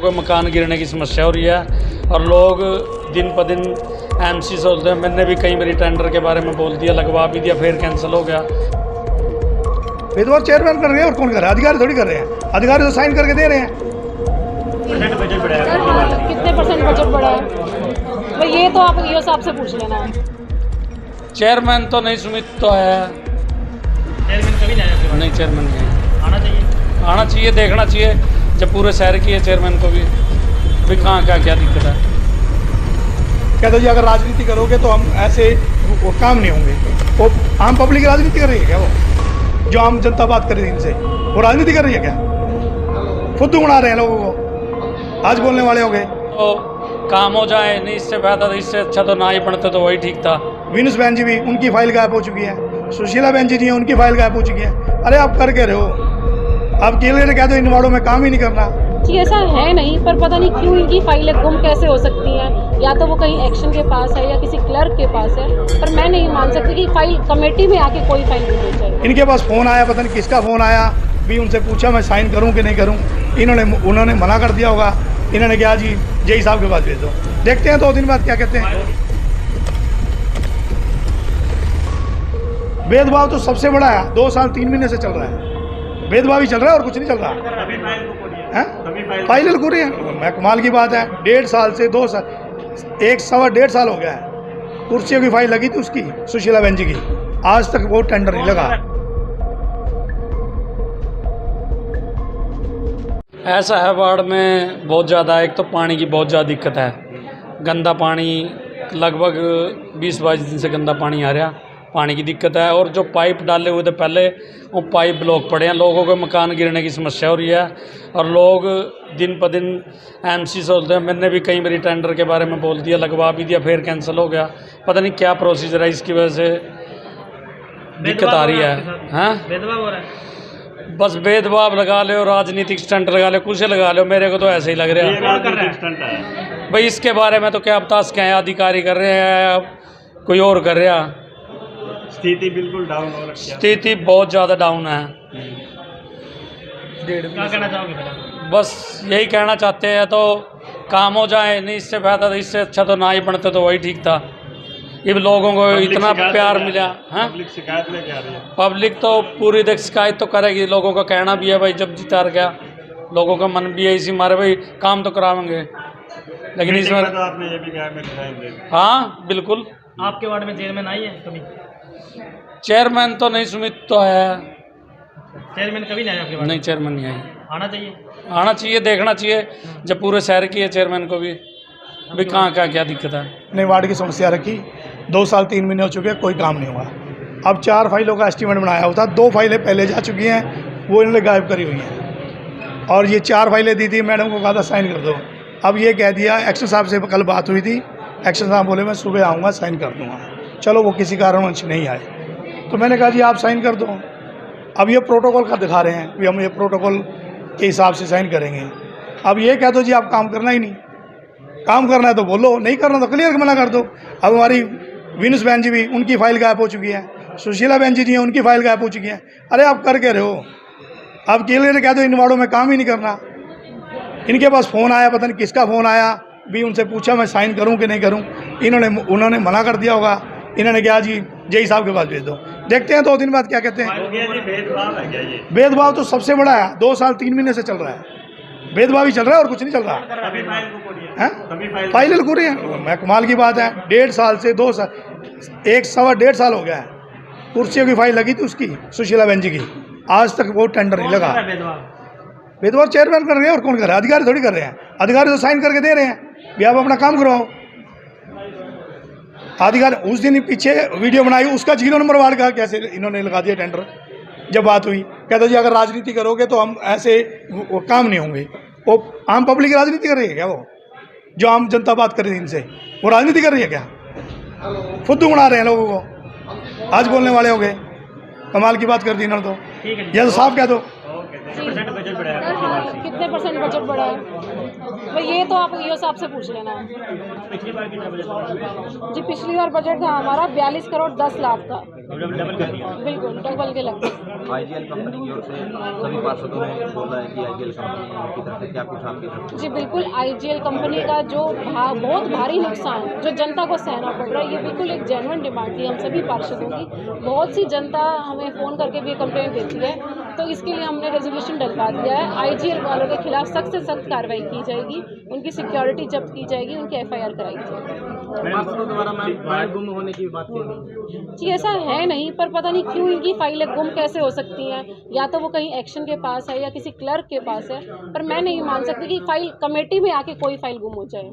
को मकान गिरने की समस्या हो रही है और लोग दिन प दिन एमसी सोचते हैं। मैंने भी कई बारी टेंडर के बारे में बोल दिया, लगवा भी दिया, फिर कैंसिल हो गया। विधवा चेयरमैन कर रहे हैं और कौन कर रहा है? अधिकारी थोड़ी कर रहे हैं, अधिकारी तो साइन करके दे रहे हैं। कितने परसेंट बजट बढ़ा है भाई? ये तो आप ईओ साहब से पूछ लेना। चेयरमैन तो नहीं, सुमित तो है। चेयरमैन कभी नहीं आया? नहीं, चेयरमैन नहीं आना चाहिए, आना चाहिए, देखना चाहिए जब पूरे शहर की है चेयरमैन को भी कहाँ क्या दिक्कत है। कहते जी अगर राजनीति करोगे तो हम ऐसे वो काम नहीं होंगे। वो आम पब्लिक राजनीति कर रही है क्या? वो जो आम जनता बात कर रही है इनसे, वो राजनीति कर रही है क्या? फुद्दू उड़ा रहे हैं लोगों को, आज बोलने वाले हो गए। तो काम हो जाए, नहीं इससे बेहतर, इससे अच्छा तो ना ही पढ़ते तो वही ठीक था। विनुस बहन जी भी, उनकी फाइल गायब हो चुकी है। सुशीला बहन जी हैं, उनकी फाइल गायब हो चुकी है। अरे आप कर के रहे हो, आप केले कह दो इन वार्डों में काम ही नहीं करना। जी ऐसा है नहीं, पर पता नहीं क्यों इनकी फाइलें गुम कैसे हो सकती हैं। या तो वो कहीं एक्शन के पास है या किसी क्लर्क के पास है, पर मैं नहीं मान सकती कि फाइल कमेटी में आके कोई फाइल गुम हो जाए। इनके पास फ़ोन आया, पता नहीं किसका फ़ोन आया, भी उनसे पूछा मैं साइन करूं कि नहीं करूं। उन्होंने मना कर दिया होगा। इन्होंने कहा जी जेई साहब के पास भेज दो, देखते हैं 2 दिन बाद क्या कहते हैं। भेदभाव तो सबसे बड़ा है, 2 साल 3 महीने से चल रहा है। भेदभाव ही चल रहा है और कुछ नहीं चल रहा है। फाइल को रही है, मैं कमाल की बात है। 1.5 साल से 2 साल, 1.25 साल हो गया है। कुर्सियों की फाइल लगी थी उसकी, सुशीला बहन जी की, आज तक वो टेंडर नहीं लगा। ऐसा है वार्ड में बहुत ज़्यादा, एक तो पानी की बहुत ज़्यादा दिक्कत है। गंदा पानी, लगभग 20-22 दिन से गंदा पानी आ रहा, पानी की दिक्कत है। और जो पाइप डाले हुए थे पहले, वो पाइप ब्लॉक पड़े हैं, लोगों को मकान गिरने की समस्या हो रही है और लोग दिन प दिन एमसी सोचते हैं। मैंने भी कई बारी टेंडर के बारे में बोल दिया, लगवा भी दिया, फिर कैंसिल हो गया। पता नहीं क्या प्रोसीजर है, इसकी वजह से दिक्कत आ रही है। हाँ, भेदभाव हो रहा है। बस भेदभाव लगा लो, राजनीतिक स्टंट लगा लो, कुछ लगा लो, मेरे को तो ऐसे ही लग रहा है। कौन कर रहा है? भाई इसके बारे में तो क्या बता सकें, अधिकारी कर रहे हैं, कोई और कर रहा। स्थिति बिल्कुल डाउन हो रखी है। स्थिति बहुत ज़्यादा डाउन है। क्या कहना चाहोगे फिर? बस यही कहना चाहते हैं तो काम हो जाए, नहीं इससे बेहतर, इससे अच्छा तो ना ही पढ़ते तो वही ठीक था। ये लोगों को इतना प्यार मिला। हाँ, पब्लिक शिकायत लेके आ रही है। पब्लिक तो पूरी देख शिकायत तो करेगी। लोगों का कहना भी है भाई जब जीता गया, लोगों का मन भी है इसी मारे भाई काम तो करावेंगे। लेकिन इस बार तो आपने ये भी कहा मैं रिजाइन दे दूं। हाँ बिल्कुल। आपके वार्ड में चेयरमैन आई है कभी? चेयरमैन तो नहीं, सुमित तो है। चेयरमैन कभी नहीं आया आपके वार्ड? नहीं, चेयरमैन नहीं आई। आना चाहिए, आना चाहिए, देखना चाहिए जब पूरे शहर की है चेयरमैन को भी कहाँ क्या दिक्कत है। अपने वार्ड की समस्या रखी, 2 साल 3 महीने हो चुके हैं, कोई काम नहीं हुआ। अब 4 फाइलों का एस्टीमेट बनाया हुआ था, 2 फाइलें पहले जा चुकी हैं, वो इन्होंने गायब करी हुई हैं। और ये 4 फाइलें दी थी, मैडम को कहा था साइन कर दो। अब ये कह दिया, एक्शन साहब से कल बात हुई थी, एक्शन साहब बोले मैं सुबह आऊँगा साइन कर दूँगा। चलो वो किसी कारणवश नहीं आए, तो मैंने कहा जी आप साइन कर दो। अब ये प्रोटोकॉल का दिखा रहे हैं कि हम ये प्रोटोकॉल के हिसाब से साइन करेंगे। अब ये कह दो जी आप काम करना ही नहीं, काम करना है तो बोलो, नहीं करना तो क्लियर मना कर दो। अब हमारी विनुस बहन जी भी, उनकी फाइल गायब हो चुकी है। सुशीला बहन जी हैं, उनकी फाइल गायब हो चुकी है। अरे आप कर के रहे हो, आप केले कह दो इन वार्डों में काम ही नहीं करना। इनके पास फ़ोन आया, पता नहीं किसका फ़ोन आया, भी उनसे पूछा मैं साइन करूं कि नहीं करूं। उन्होंने मना कर दिया होगा। इन्होंने कहा जी जेई साहब के पास भेज दो, देखते हैं 2 दिन बाद क्या कहते हैं। भेदभाव है क्या ये? भेदभाव तो सबसे बड़ा है, 2 साल 3 महीने से चल रहा है। भेदभाव ही चल रहा है और कुछ नहीं चल रहा है। फाइल को रही है, मैं कमाल की बात है। 1.5 साल से 2 साल, 1.25 साल हो गया है। कुर्सियों की फाइल लगी थी उसकी, सुशीला बहन जी की, आज तक वो टेंडर नहीं लगा। भेदभाव चेयरमैन कर रहे हैं और कौन कर रहा है? अधिकारी थोड़ी कर रहे हैं, अधिकारी तो साइन करके दे रहे हैं भी आप अपना काम करवाओ। अधिकारी उस दिन पीछे वीडियो बनाई, उसका 0 नंबर वार्ड का कैसे इन्होंने लगा दिया टेंडर। जब बात हुई, कहते जी अगर राजनीति करोगे तो हम ऐसे वो काम नहीं होंगे। वो आम पब्लिक राजनीति कर रही है क्या? वो जो आम जनता बात कर रही है इनसे, वो राजनीति कर रही है क्या? फुद्दू उड़ा रहे हैं लोगों को, आज बोलने वाले हो गए। कमाल की बात कर दी इन्होंने तो। ठीक है, या तो साफ कह दो। ओके। बढ़ा है पिछली बार से? कितने परसेंट बजट बढ़ा है भाई, ये तो आप ईओ साहब से पूछ लेना। पिछली बार कितना बजट बढ़ा? जी पिछली बार बजट था हमारा 42 करोड़ 10 लाख का, डबल कर दिया। बिल्कुल डबल के लगभग। आईजीएल कंपनी की ओर से सभी पार्षदों ने बोला है कि आईजीएल कंपनी की तरफ से क्या कुछ आपकी तरफ से? जी बिल्कुल, आईजीएल कंपनी का जो बहुत भारी नुकसान जो जनता को सहना पड़ रहा है, ये बिल्कुल एक जेन्युइन डिमांड थी हम सभी पार्षदों की। बहुत सी जनता हमें फ़ोन करके भी कंप्लेंट देती है, तो इसके लिए हमने रेजोल्यूशन डलवा दिया है। आईजीएल वालों के खिलाफ सख्त से सख्त कार्रवाई की जाएगी, उनकी सिक्योरिटी जब्त की जाएगी, उनकी एफआईआर कराई जाएगी। पार्षदों द्वारा फाइल गुम होने की बात की गई। जी ऐसा है नहीं, पर पता नहीं क्यों इनकी फाइलें गुम कैसे हो सकती हैं, या तो वो कहीं एक्शन के पास है या किसी क्लर्क के पास है, पर मैं नहीं मान सकती कि फाइल कमेटी में आके कोई फाइल गुम हो जाए।